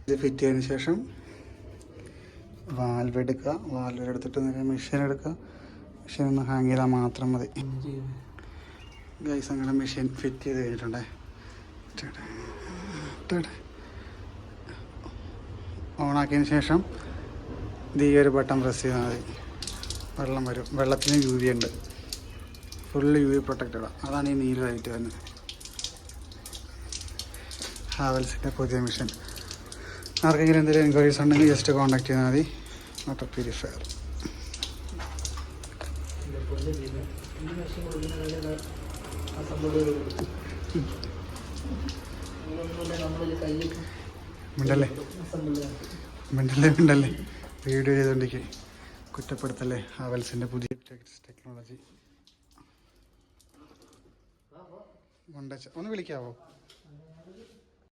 ഇത് ഫിറ്റ് ചെയ്തതിന് ശേഷം വാൽവ് എടുക്കുക. വാൽവ് എടുത്തിട്ട് നേരെ മെഷീൻ എടുക്കുക. മെഷീൻ ഒന്ന് ഹാങ് ചെയ്താൽ മാത്രം മതി. ഗൈസ് അങ്ങനെ മെഷീൻ ഫിറ്റ് ചെയ്ത് കഴിഞ്ഞിട്ടുണ്ടേ. ഓണാക്കിയതിന് ശേഷം ഈ ഒരു ബട്ടൺ പ്രസ് ചെയ്താൽ മതി. വെള്ളം വരും. വെള്ളത്തിന് യു വി ഉണ്ട്. ഫുള്ള് യു വി പ്രൊട്ടക്റ്റഡാണ്. അതാണ് ഈ നീലമായിട്ട് വരുന്നത്. ഹാവൽസിൻ്റെ പുതിയ മെഷീൻ. ആർക്കെങ്കിലും എന്തെങ്കിലും എൻക്വയറീസ് ഉണ്ടെങ്കിൽ ജസ്റ്റ് കോൺടാക്ട് ചെയ്താൽ മതി. Water purifier. മിണ്ടല്ലേ വീഡിയോ ചെയ്തുകൊണ്ടിരിക്കുക. കുറ്റപ്പെടുത്തല്ലേ. ഹാവൽസിൻ്റെ പുതിയ ടെക്നോളജി. ഒന്ന് വിളിക്കാവോ?